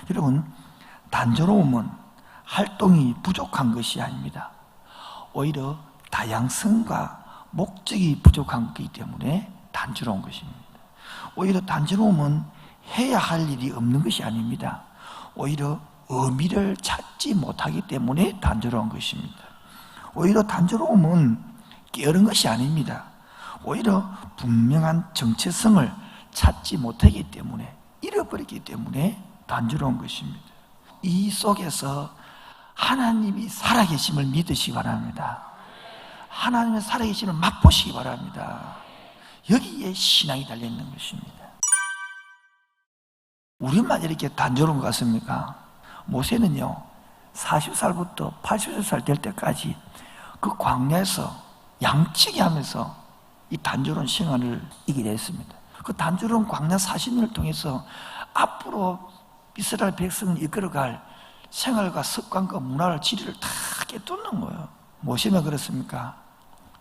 여러분, 단조로움은 활동이 부족한 것이 아닙니다. 오히려 다양성과 목적이 부족한 것이기 때문에 단조로운 것입니다. 오히려 단조로움은 해야 할 일이 없는 것이 아닙니다. 오히려 의미를 찾지 못하기 때문에 단조로운 것입니다. 오히려 단조로움은 게으른 것이 아닙니다. 오히려 분명한 정체성을 찾지 못하기 때문에, 잃어버리기 때문에 단조로운 것입니다. 이 속에서 하나님이 살아계심을 믿으시기 바랍니다. 하나님의 살아계심을 맛보시기 바랍니다. 여기에 신앙이 달려있는 것입니다. 우리만 이렇게 단조로운 것 같습니까? 모세는요, 40살부터 80살 될 때까지 그 광야에서 양치기 하면서 이 단조로운 생활을 이기게 했습니다. 그 단조로운 광야 40년을 통해서 앞으로 이스라엘 백성을 이끌어갈 생활과 습관과 문화를, 지리를 다 깨뚫는 거예요. 모세는 그렇습니까?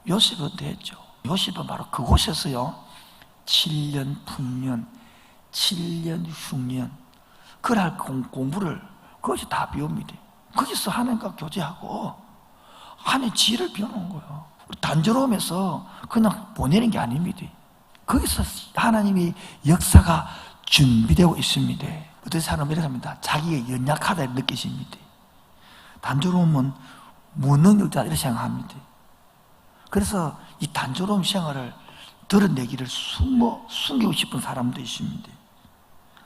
요셉은 됐죠. 요셉은 바로 그곳에서요, 7년 풍년, 7년 흉년, 그날 공부를 그것이 다 배웁니다. 거기서 하나님과 교제하고 하나님의 지혜를 배우는 거예요. 단조로움에서 그냥 보내는 게 아닙니다. 거기서 하나님의 역사가 준비되고 있습니다. 어떤 사람은 이렇게 합니다. 자기가 연약하다 느끼십니다. 단조로움은 무능력자 이렇게 생각합니다. 그래서 이 단조로움 생활을 드러내기를 숨기고 싶은 사람도 있습니다.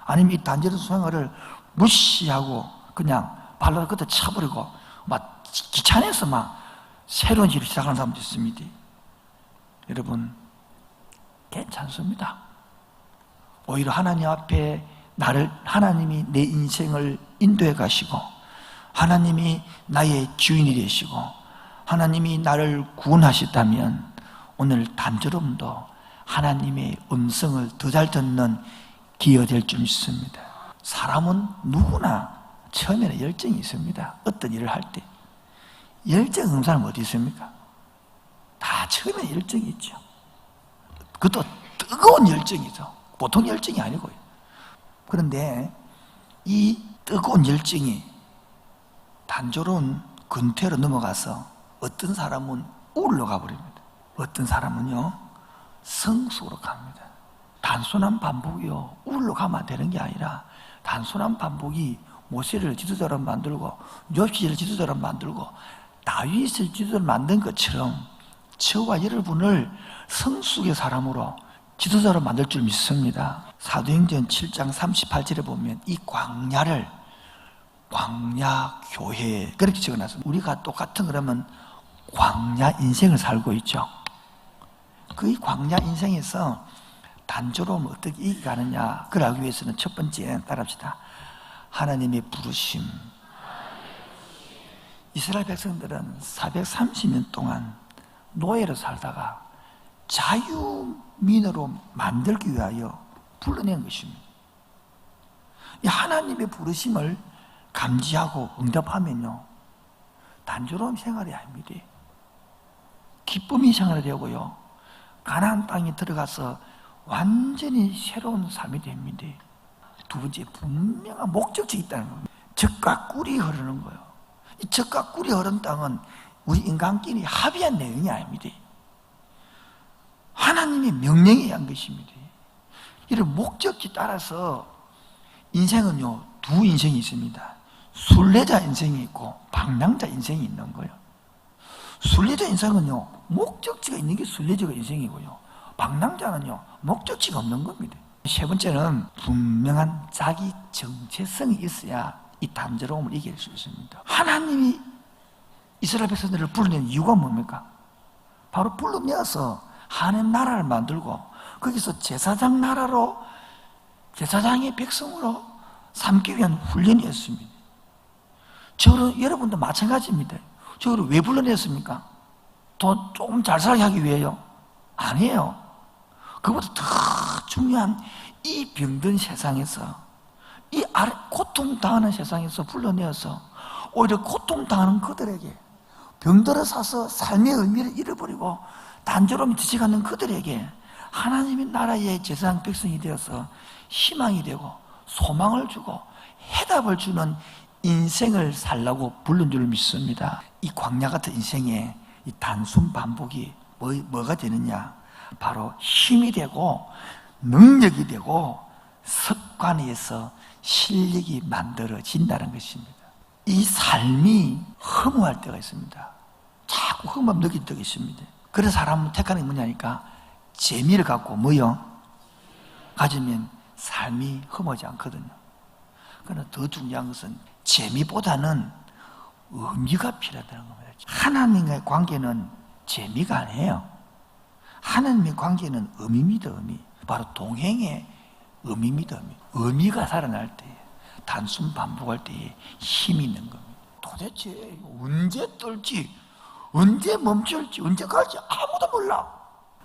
아니면 이 단조로움 생활을 무시하고 그냥 발로 그때 쳐버리고 막 귀찮아서 막 새로운 일을 시작하는 사람도 있습니다. 여러분, 괜찮습니다. 오히려 하나님 앞에 하나님이 내 인생을 인도해 가시고, 하나님이 나의 주인이 되시고, 하나님이 나를 구원하셨다면 오늘 단조로움도 하나님의 음성을 더 잘 듣는 기회가 될 줄 믿습니다. 사람은 누구나 처음에는 열정이 있습니다. 어떤 일을 할 때 열정 없는 사람 어디 있습니까? 다 처음에 열정이 있죠. 그것도 뜨거운 열정이죠. 보통 열정이 아니고요. 그런데 이 뜨거운 열정이 단조로운 근태로 넘어가서 어떤 사람은 우울로 가버립니다. 어떤 사람은요, 성숙으로 갑니다. 단순한 반복이요, 우울로 가면 되는 게 아니라 단순한 반복이 모세를 지도자로 만들고 욥시를 지도자로 만들고 다윗을 지도자로 만든 것처럼 저와 여러분을 성숙의 사람으로 지도자로 만들 줄 믿습니다. 사도행전 7장 38절에 보면 이 광야를 광야교회 그렇게 적어놨습니다. 우리가 똑같은 그러면 광야 인생을 살고 있죠. 그 광야 인생에서 단조로움을 어떻게 이겨가느냐, 그걸 알기 위해서는 첫 번째 따라합시다. 하나님의 부르심. 이스라엘 백성들은 430년 동안 노예로 살다가 자유민으로 만들기 위하여 불러낸 것입니다. 이 하나님의 부르심을 감지하고 응답하면요, 단조로운 생활이 아닙니다. 기쁨이 생활이 되고요, 가나안 땅에 들어가서 완전히 새로운 삶이 됩니다. 두 번째, 분명한 목적이 있다는 겁니다. 젖과 꿀이 흐르는 거예요. 이 젖과 꿀이 흐르는 땅은 우리 인간끼리 합의한 내용이 아닙니다. 하나님의 명령에 의한 것입니다. 이런 목적에 따라서 인생은요, 두 인생이 있습니다. 순례자 인생이 있고 방랑자 인생이 있는 거예요. 순례자 인생은요, 목적지가 있는 게 순례자가 인생이고요, 방랑자는요, 목적지가 없는 겁니다. 세 번째는 분명한 자기 정체성이 있어야 이 단조로움을 이길 수 있습니다. 하나님이 이스라엘 백성들을 불러낸 이유가 뭡니까? 바로 불러내어서 하나님 나라를 만들고 거기서 제사장 나라로, 제사장의 백성으로 삼기 위한 훈련이었습니다. 여러분도 마찬가지입니다. 저를 왜 불러냈습니까? 더 조금 잘 살게 하기 위해요? 아니에요. 그보다 더 중요한 이 병든 세상에서, 이 고통당하는 세상에서 불러내어서 오히려 고통당하는 그들에게, 병들어 사서 삶의 의미를 잃어버리고 단조로움이 지쳐가는 그들에게 하나님의 나라의 제사장 백성이 되어서 희망이 되고 소망을 주고 해답을 주는 인생을 살라고 부른 줄 믿습니다. 이 광야 같은 인생에 이 단순 반복이 뭐가 되느냐? 바로 힘이 되고 능력이 되고 습관에서 실력이 만들어진다는 것입니다. 이 삶이 허무할 때가 있습니다. 자꾸 허무함 느낄 때가 있습니다. 그래서 사람은 택하는 게 뭐냐니까 재미를 갖고 뭐요? 가지면 삶이 허무하지 않거든요. 그러나 더 중요한 것은 재미보다는 의미가 필요하다는 겁니다. 하나님과의 관계는 재미가 아니에요. 하나님의 관계는 의미입니다. 의미. 바로 동행의 의미입니다. 의미. 의미가 살아날 때, 단순 반복할 때에 힘이 있는 겁니다. 도대체 언제 뜰지, 언제 멈출지, 언제 갈지 아무도 몰라.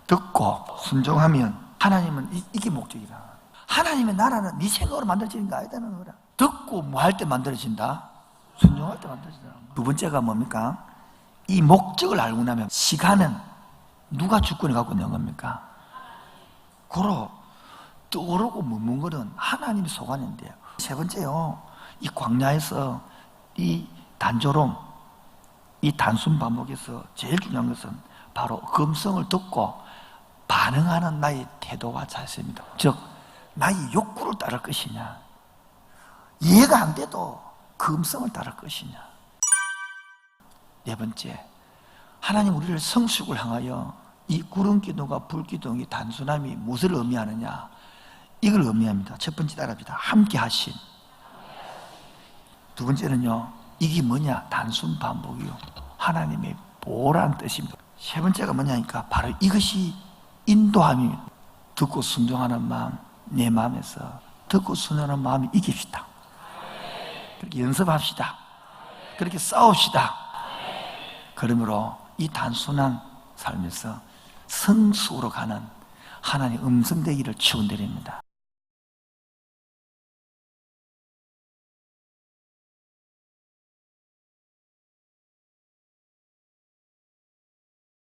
듣고 순종하면 하나님은 이게 목적이다. 하나님의 나라는 네 생각으로 만들어지는 거 아니다는 거라. 듣고 뭐 할 때 만들어진다? 순종할 때 만들어진다. 두 번째가 뭡니까? 이 목적을 알고 나면 시간은 누가 주권을 갖고 있는 겁니까? 고로 떠오르고 묻는 것은 하나님의 소관인데요. 세 번째요, 이 광야에서 이 단조로움, 이 단순 반복에서 제일 중요한 것은 바로 음성을 듣고 반응하는 나의 태도와 자세입니다. 즉 나의 욕구를 따를 것이냐, 이해가 안 돼도 그 음성을 따를 것이냐. 네 번째, 하나님 우리를 성숙을 향하여 이 구름기둥과 불기둥이 단순함이 무엇을 의미하느냐, 이걸 의미합니다. 첫 번째 따라합니다. 함께 하심. 두 번째는요, 이게 뭐냐? 단순 반복이요, 하나님의 보호라는 뜻입니다. 세 번째가 뭐냐니까 바로 이것이 인도함이, 듣고 순종하는 마음, 내 마음에서 듣고 순종하는 마음이 이깁시다. 그렇게 연습합시다. 그렇게 싸웁시다. 그러므로 이 단순한 삶에서 성숙으로 가는 하나님의 음성되기를 축원드립니다.